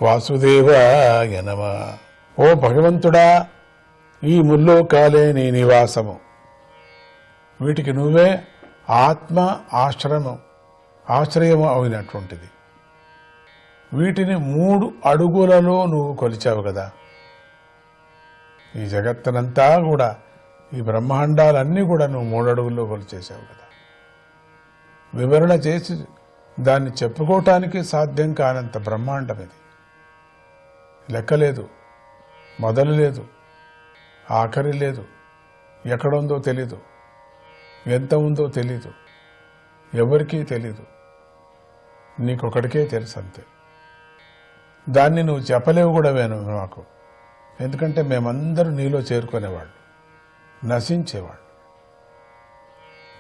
వాసుదేవాయ నమః. ఓ భగవంతుడా, ఈ ముల్లోకాలే నీ నివాసము. వీటికి నువ్వే ఆత్మ ఆశ్రయము అయినటువంటిది. వీటిని 3 అడుగులలో నువ్వు కొలిచావు కదా. ఈ జగత్తునంతా కూడా, ఈ బ్రహ్మాండాలన్నీ కూడా నువ్వు 3 అడుగుల్లో కొలిచేశావు కదా. వివరణ చేసి దాన్ని చెప్పుకోవటానికి సాధ్యం కానంత బ్రహ్మాండం ఇది. లెక్కలేదు, మొదలు లేదు, ఆఖరి లేదు, ఎక్కడుందో తెలీదు, ఎంత ఉందో తెలీదు, ఎవరికీ తెలీదు, నీకొకడికే తెలుసు అంతే. దాన్ని నువ్వు చెప్పలేవు కూడా మాకు. ఎందుకంటే మేమందరూ నీలో చేరుకునేవాళ్ళు, నశించేవాళ్ళు.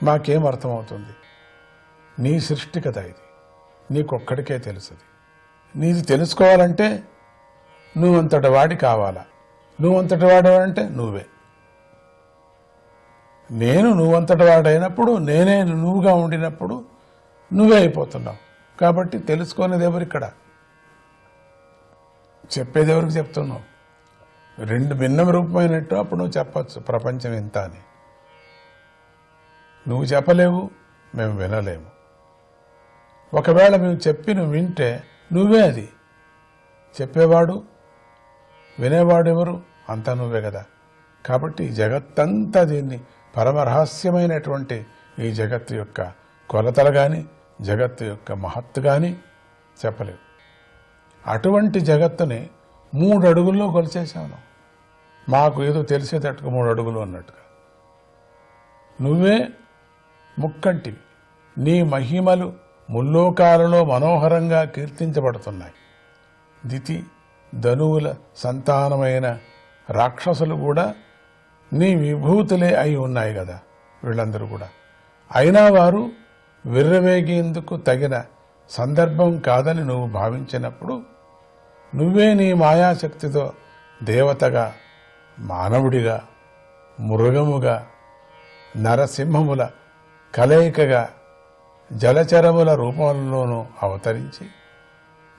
మాకేం అర్థమవుతుంది? నీ సృష్టి కదా ఇది, నీకొక్కడికే తెలుసుది. నీది తెలుసుకోవాలంటే నువ్వంతటి వాడి కావాలా. నువ్వంతటి వాడంటే నువ్వే. నేను నువ్వంతటి వాడైనప్పుడు, నేనే నువ్వుగా ఉండినప్పుడు నువ్వే అయిపోతున్నావు. కాబట్టి తెలుసుకునేది ఎవరిక్కడ? చెప్పేది ఎవరికి చెప్తున్నావు? 2 భిన్న రూపమైనట్టు అప్పుడు నువ్వు చెప్పచ్చు ప్రపంచం ఇంత అని. నువ్వు చెప్పలేవు, మేము వినలేము. ఒకవేళ మేము చెప్పి నువ్వు వింటే నువ్వే అది. చెప్పేవాడు, వినేవాడు ఎవరు? అంతా నువ్వే కదా. కాబట్టి ఈ జగత్తంతా దీన్ని పరమరహస్యమైనటువంటి ఈ జగత్తు యొక్క కొలతలు కానీ, జగత్తు యొక్క మహత్తు కానీ చెప్పలేవు. అటువంటి జగత్తుని 3 అడుగుల్లో కొలిచేశాను. మాకు ఏదో తెలిసేటట్టుగా 3 అడుగులు అన్నట్టుగా. నువ్వే ముక్కంటివి. నీ మహిమలు ముల్లోకాలలో మనోహరంగా కీర్తించబడుతున్నాయి. దితి ధనువుల సంతానమైన రాక్షసులు కూడా నీ విభూతులే అయి ఉన్నాయి కదా వీళ్ళందరూ కూడా. అయినా వారు విర్రవేగేందుకు తగిన సందర్భం కాదని నువ్వు భావించినప్పుడు, నువ్వే నీ మాయాశక్తితో దేవతగా, మానవుడిగా, మృగముగా, నరసింహముల కలయికగా, జలచరముల రూపంలోనూ అవతరించి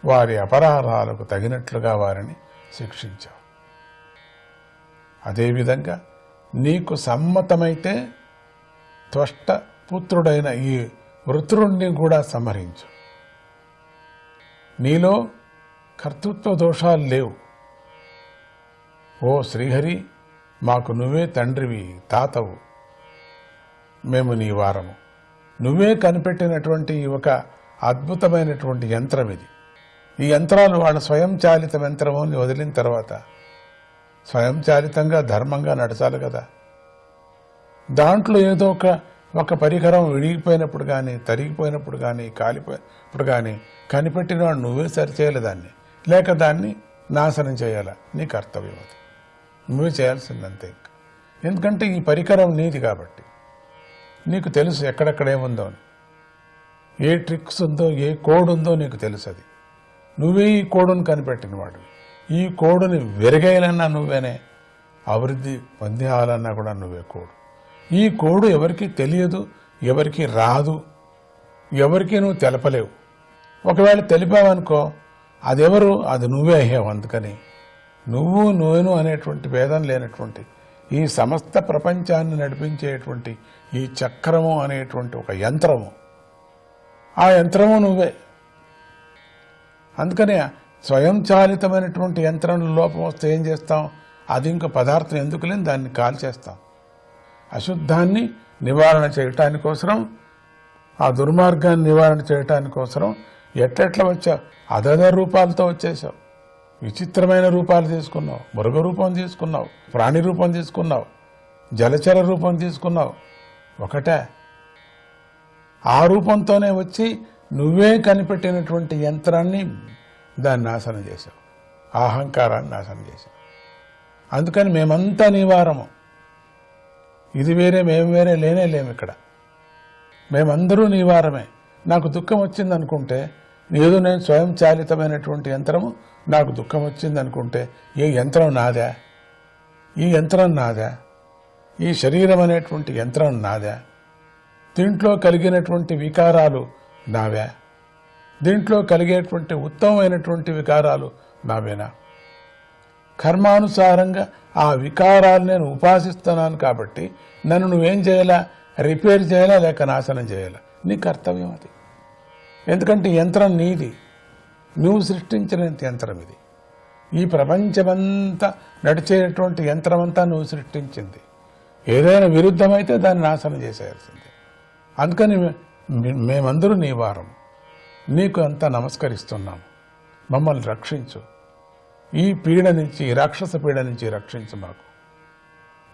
వారి అపరాధాలకు తగినట్లుగా వారిని శిక్షించావు. అదేవిధంగా నీకు సమ్మతమైతే త్వష్ట పుత్రుడైన ఈ వృత్రుణ్ణి కూడా సంహరించు. నీలో కర్తృత్వ దోషాలు లేవు. ఓ శ్రీహరి, మాకు నువ్వే తండ్రివి, తాతవు, మేము నీ వారము. నువ్వే కనిపెట్టినటువంటి ఒక అద్భుతమైనటువంటి యంత్రం ఇది. ఈ యంత్రాలు వాళ్ళ స్వయంచాలిత యంత్రముని వదిలిన తర్వాత స్వయంచాలితంగా ధర్మంగా నడచాలి కదా. దాంట్లో ఏదో ఒక పరికరం విడిగిపోయినప్పుడు కానీ, తరిగిపోయినప్పుడు కానీ, కాలిపోయినప్పుడు కానీ కనిపెట్టిన వాడు నువ్వే సరిచేయాలి దాన్ని, లేక దాన్ని నాశనం చేయాలా. నీ కర్తవ్యం అది, నువ్వే చేయాల్సిందంతే. ఎందుకంటే ఈ పరికరం నీది కాబట్టి నీకు తెలుసు ఎక్కడెక్కడ ఏముందో అని. ఏ ట్రిక్స్ ఉందో, ఏ కోడ్ ఉందో నీకు తెలుసు. అది నువ్వే ఈ కోడును కనిపెట్టిన వాడు. ఈ కోడుని విరగేయాలన్నా నువ్వేనే, అభివృద్ధి పొందాలన్నా కూడా నువ్వే కోడు. ఈ కోడు ఎవరికి తెలియదు, ఎవరికి రాదు, ఎవరికి నువ్వు తెలపలేవు. ఒకవేళ తెలిపావనుకో, అదెవరు? అది నువ్వే అయ్యావు. అందుకని నువ్వు నేను అనేటువంటి భేదం లేనటువంటి ఈ సమస్త ప్రపంచాన్ని నడిపించేటువంటి ఈ చక్రము అనేటువంటి ఒక యంత్రము, ఆ యంత్రము నువ్వే. అందుకనే స్వయంచాలితమైనటువంటి యంత్రంలో లోపం వస్తే ఏం చేస్తాం? అది ఇంకా పదార్థం ఎందుకు లేని దాన్ని కాల్చేస్తాం. అశుద్ధాన్ని నివారణ చేయటానికోసరం, ఆ దుర్మార్గాన్ని నివారణ చేయటానికోసరం ఎట్లెట్లా వచ్చావు? అదద రూపాలతో వచ్చేసావు. విచిత్రమైన రూపాలు తీసుకున్నావు. మృగ రూపం తీసుకున్నావు, ప్రాణి రూపం తీసుకున్నావు, జలచర రూపం తీసుకున్నావు. ఒకటే ఆ రూపంతోనే వచ్చి నువ్వే కనిపెట్టినటువంటి యంత్రాన్ని దాన్ని నాశనం చేశావు, అహంకారాన్ని నాశనం చేశావు. అందుకని మేమంతా నీవారము. ఇది వేరే, మేము వేరే లేము ఇక్కడ. మేమందరూ నీవారమే. నాకు దుఃఖం వచ్చిందనుకుంటే, ఏదో నేను స్వయంచాలితమైనటువంటి యంత్రము, నాకు దుఃఖం వచ్చిందనుకుంటే ఏ యంత్రం నాదా? ఈ యంత్రం నాదా? ఈ శరీరం అనేటువంటి యంత్రం నాదా? దీంట్లో కలిగినటువంటి వికారాలు నావే? దీంట్లో కలిగేటువంటి ఉత్తమమైనటువంటి వికారాలు నావేనా? కర్మానుసారంగా ఆ వికారాలు నేను ఉపాసిస్తున్నాను కాబట్టి నన్ను నువ్వేం చేయాలా? రిపేర్ చేయాలా లేక నాశనం చేయాలా? నీ కర్తవ్యం అది. ఎందుకంటే యంత్రం నీది, నువ్వు సృష్టించిన యంత్రం ఇది. ఈ ప్రపంచమంతా నడిచేటువంటి యంత్రమంతా నువ్వు సృష్టించింది. ఏదైనా విరుద్ధమైతే దాన్ని నాశనం చేసేయాల్సిందే. అందుకని మేమందరూ నీ వారం, నీకు అంతా నమస్కరిస్తున్నాము. మమ్మల్ని రక్షించు, ఈ పీడ నుంచి, రాక్షస పీడ నుంచి రక్షించు. మాకు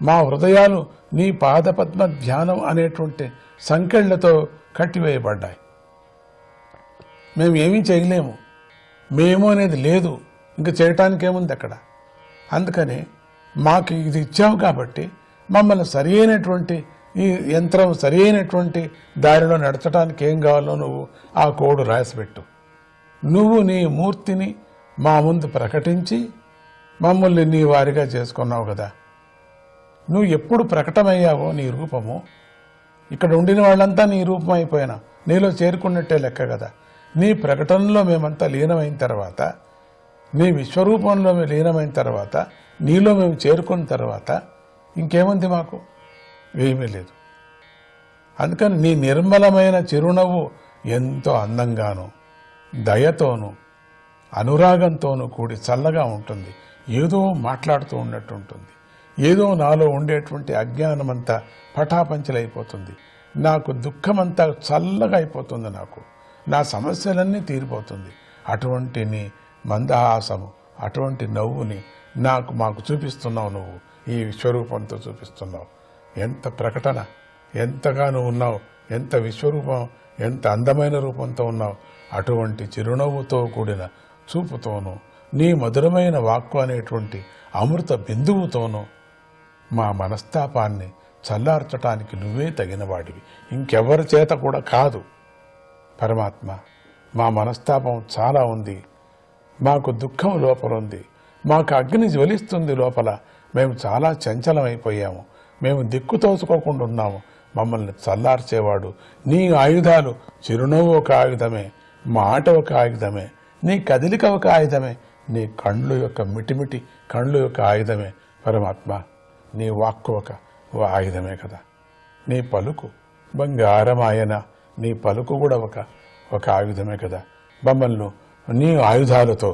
మా హృదయాలు నీ పాదపద్మ ధ్యానం అనేటువంటి సంకెళ్లతో కట్టివేయబడ్డాయి. మేము ఏమీ చేయలేము, మేము అనేది లేదు, ఇంకా చేయటానికి ఏముంది అక్కడ. అందుకని మాకు ఇది ఇచ్చావు కాబట్టి మమ్మల్ని సరి అయినటువంటి ఈ యంత్రం సరి అయినటువంటి దారిలో నడచడానికి ఏం కావాలో నువ్వు ఆ కోడు రాసిపెట్టు. నువ్వు నీ మూర్తిని మా ముందు ప్రకటించి మమ్మల్ని నీ వారిగా చేసుకున్నావు కదా. నువ్వు ఎప్పుడు ప్రకటమయ్యావో నీ రూపము, ఇక్కడ ఉండిన వాళ్ళంతా నీ రూపం అయిపోయినా నీలో చేరుకున్నట్టే లెక్క కదా. నీ ప్రకటనలో మేమంతా లీనమైన తర్వాత, నీ విశ్వరూపంలో మేము లీనమైన తర్వాత, నీలో మేము చేరుకున్న తర్వాత ఇంకేముంది మాకు? ఏమీ లేదు. అందుకని నీ నిర్మలమైన చిరునవ్వు ఎంతో అందంగాను, దయతోనూ, అనురాగంతోనూ కూడి చల్లగా ఉంటుంది. ఏదో మాట్లాడుతూ ఉన్నట్టు ఉంటుంది. ఏదో నాలో ఉండేటువంటి అజ్ఞానమంతా పటాపంచలైపోతుంది. నాకు దుఃఖమంతా చల్లగా అయిపోతుంది. నాకు నా సమస్యలన్నీ తీరిపోతుంది. అటువంటి నీ మందహాసము, అటువంటి నవ్వుని మాకు చూపిస్తున్నావు. నువ్వు ఈ విశ్వరూపంతో చూపిస్తున్నావు. ఎంత ప్రకటన, ఎంతగా నువ్వు ఉన్నావు, ఎంత విశ్వరూపం, ఎంత అందమైన రూపంతో ఉన్నావు. అటువంటి చిరునవ్వుతో కూడిన చూపుతోనూ, నీ మధురమైన వాక్కు అనేటువంటి అమృత బిందువుతోనూ మా మనస్తాపాన్ని చల్లార్చటానికి నువ్వే తగినవాడివి, ఇంకెవరి చేత కూడా కాదు. పరమాత్మ, మా మనస్తాపం చాలా ఉంది, మాకు దుఃఖం లోపల ఉంది, మాకు అగ్ని జ్వలిస్తుంది లోపల. మేము చాలా చంచలమైపోయాము, మేము దిక్కు తోచుకోకుండా ఉన్నాము. మమ్మల్ని చల్లార్చేవాడు నీ ఆయుధాలు. చిరునవ్వు ఒక ఆయుధమే, మాట ఒక ఆయుధమే, నీ కదలిక ఒక ఆయుధమే, నీ కళ్ళు యొక్క మిటిమిటి కళ్ళు యొక్క ఆయుధమే. పరమాత్మ, నీ వాక్కు ఒక ఆయుధమే కదా. నీ పలుకు బంగారమాయన, నీ పలుకు కూడా ఒక ఆయుధమే కదా. మమ్మల్ని నీ ఆయుధాలతో,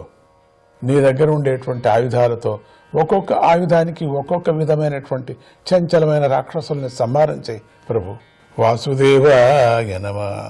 నీ దగ్గర ఉండేటువంటి ఆయుధాలతో, ఒక్కొక్క ఆయుధానికి ఒక్కొక్క విధమైనటువంటి చంచలమైన రాక్షసుల్ని సంహారం చేయి ప్రభు. వాసుదేవాయ నమః.